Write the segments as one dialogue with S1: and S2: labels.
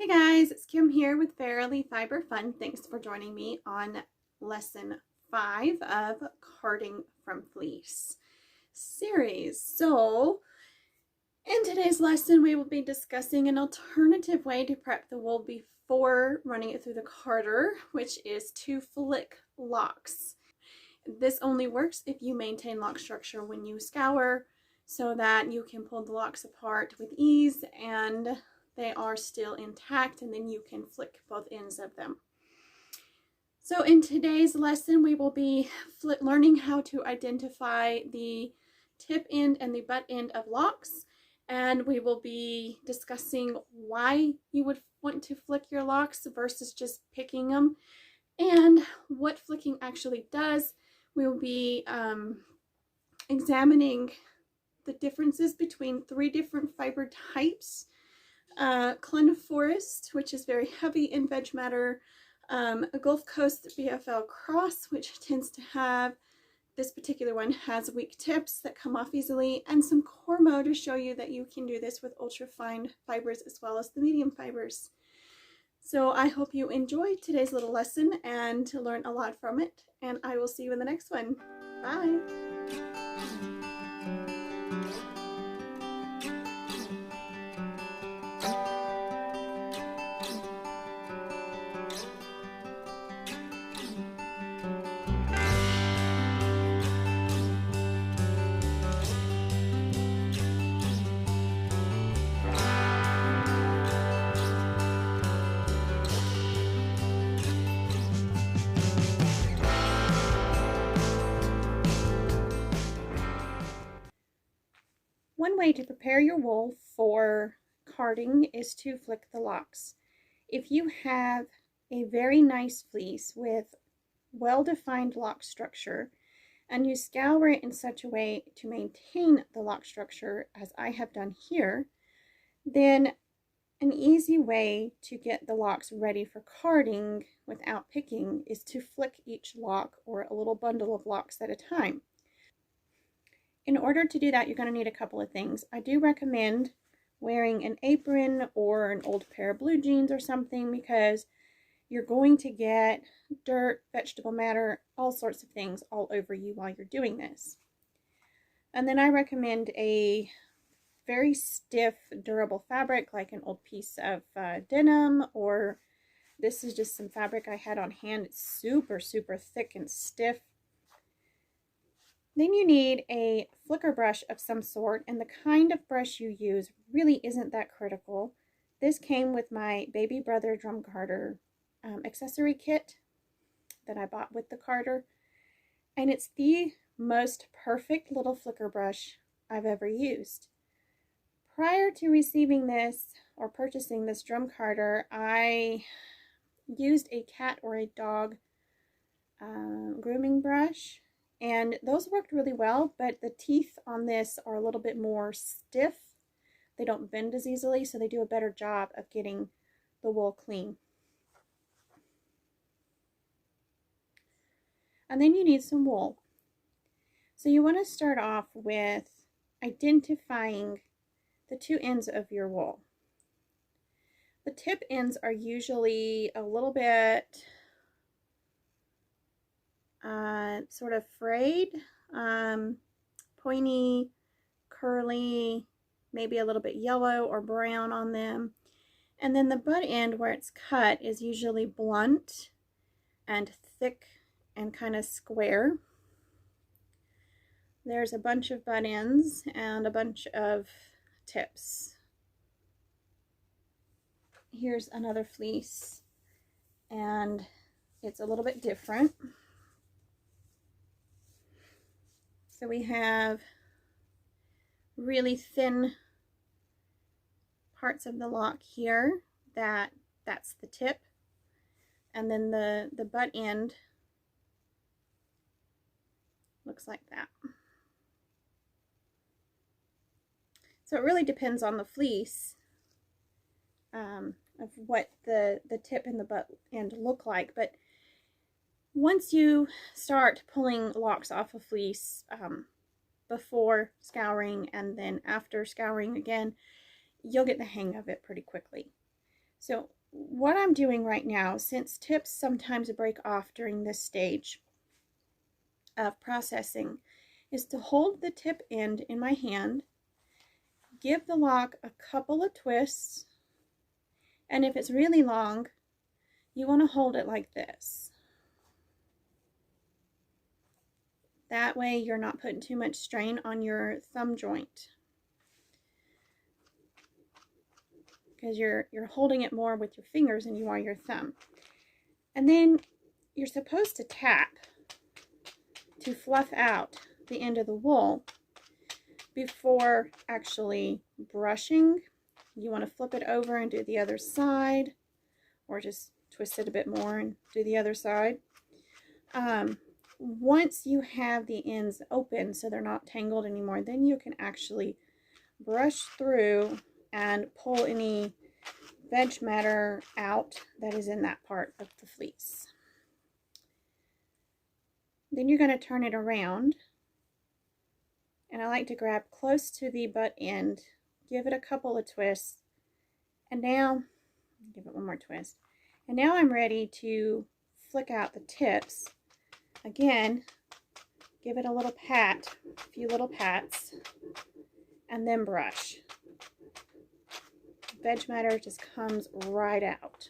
S1: Hey guys, it's Kim here with Fairly Fiber Fun. Thanks for joining me on lesson 5 of Carding from Fleece series. So in today's lesson, we will be discussing an alternative way to prep the wool before running it through the carder, which is to flick locks. This only works if you maintain lock structure when you scour so that you can pull the locks apart with ease and they are still intact, and then you can flick both ends of them. So in today's lesson, we will be learning how to identify the tip end and the butt end of locks, and we will be discussing why you would want to flick your locks versus just picking them, and what flicking actually does. We will be examining the differences between 3 different fiber types. Clen Forest, which is very heavy in veg matter, a Gulf Coast BFL Cross, which tends to have, this particular one has weak tips that come off easily, and some Cormo to show you that you can do this with ultra fine fibers as well as the medium fibers. So I hope you enjoyed today's little lesson and to learn a lot from it, and I will see you in the next one. Bye! One way to prepare your wool for carding is to flick the locks. If you have a very nice fleece with well-defined lock structure and you scour it in such a way to maintain the lock structure as I have done here, then an easy way to get the locks ready for carding without picking is to flick each lock or a little bundle of locks at a time. In order to do that, you're going to need a couple of things. I do recommend wearing an apron or an old pair of blue jeans or something, because you're going to get dirt, vegetable matter, all sorts of things all over you while you're doing this. And then I recommend a very stiff, durable fabric, like an old piece of denim, or this is just some fabric I had on hand. It's super, super thick and stiff. Then you need a flicker brush of some sort, and the kind of brush you use really isn't that critical. This came with my baby brother drum carder accessory kit that I bought with the carder, and it's the most perfect little flicker brush I've ever used. Prior to receiving this or purchasing this drum carder, I used a cat or a dog grooming brush, and those worked really well, but the teeth on this are a little bit more stiff. They don't bend as easily, so they do a better job of getting the wool clean. And then you need some wool. So you want to start off with identifying the 2 ends of your wool. The tip ends are usually a little bit sort of frayed, pointy, curly, maybe a little bit yellow or brown on them. And then the butt end where it's cut is usually blunt and thick and kind of square. There's a bunch of butt ends and a bunch of tips. Here's another fleece, and it's a little bit different. So we have really thin parts of the lock here, that's the tip, and then the butt end looks like that. So it really depends on the fleece of what the tip and the butt end look like, but once you start pulling locks off a fleece before scouring and then after scouring again, you'll get the hang of it pretty quickly. So what I'm doing right now, since tips sometimes break off during this stage of processing, is to hold the tip end in my hand, give the lock a couple of twists, and if it's really long, you want to hold it like this. That way you're not putting too much strain on your thumb joint, because you're holding it more with your fingers than you are your thumb. And then you're supposed to tap to fluff out the end of the wool before actually brushing. You want to flip it over and do the other side, or just twist it a bit more and do the other side. Once you have the ends open so they're not tangled anymore, then you can actually brush through and pull any veg matter out that is in that part of the fleece. Then you're going to turn it around, and I like to grab close to the butt end, give it a couple of twists, and now give it one more twist. And now I'm ready to flick out the tips. Again, give it a little pat, a few little pats, and then brush. Veg matter just comes right out.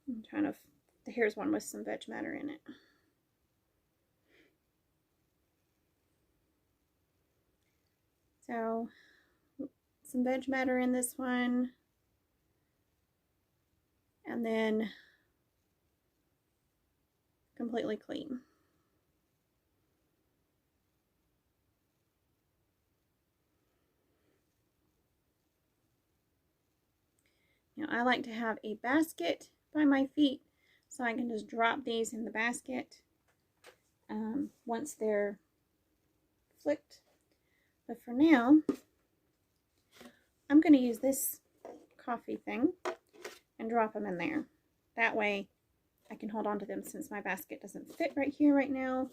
S1: I'm trying to, here's one with some veg matter in it. So, some veg matter in this one, and then completely clean. Now I like to have a basket by my feet, so I can just drop these in the basket once they're flicked. But for now, I'm going to use this coffee thing and drop them in there. That way I can hold on to them, since my basket doesn't fit right here right now.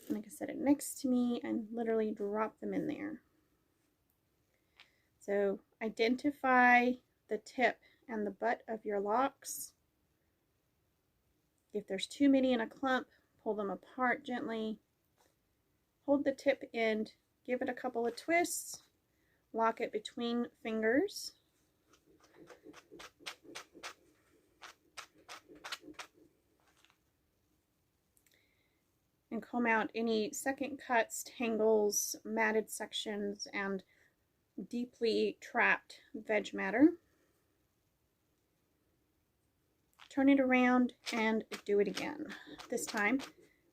S1: And I can set it next to me and literally drop them in there. So identify the tip and the butt of your locks. If there's too many in a clump, pull them apart gently. Hold the tip end, give it a couple of twists, lock it between fingers. And comb out any second cuts, tangles, matted sections, and deeply trapped veg matter. Turn it around and do it again, this time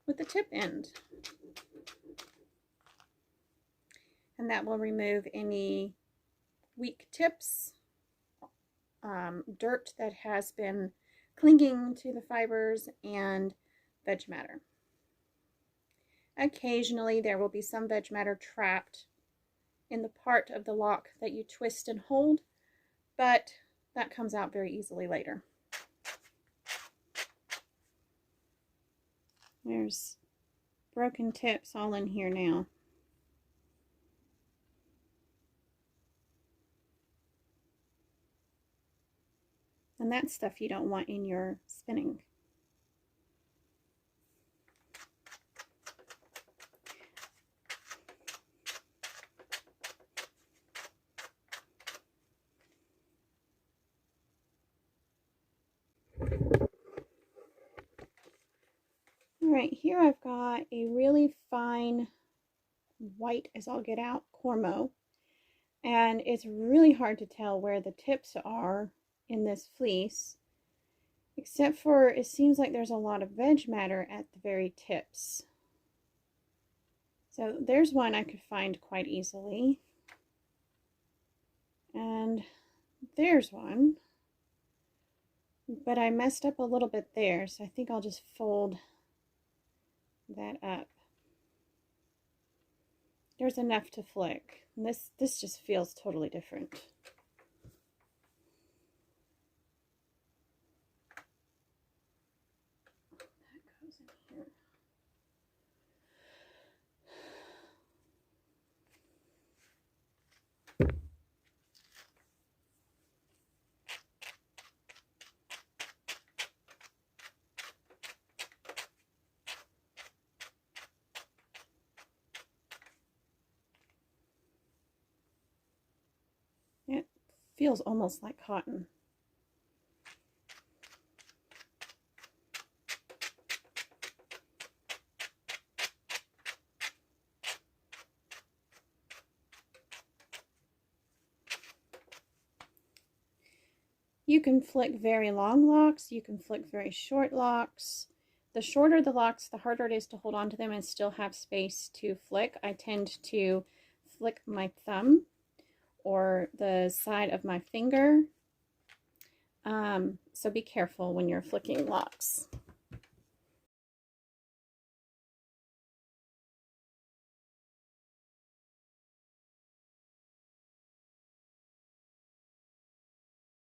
S1: with the tip end. And that will remove any weak tips, dirt that has been clinging to the fibers, and veg matter. Occasionally there will be some veg matter trapped in the part of the lock that you twist and hold, but that comes out very easily later. There's broken tips all in here now. And that's stuff you don't want in your spinning. Alright, here I've got a really fine white as all get out Cormo, and it's really hard to tell where the tips are in this fleece, except for it seems like there's a lot of veg matter at the very tips. So there's one I could find quite easily, and there's one, but I messed up a little bit there, so I think I'll just fold that up. There's enough to flick. And this just feels totally different. That goes in here. It feels almost like cotton. You can flick very long locks, you can flick very short locks. The shorter the locks, the harder it is to hold on to them and still have space to flick. I tend to flick my thumb or the side of my finger. So be careful when you're flicking locks.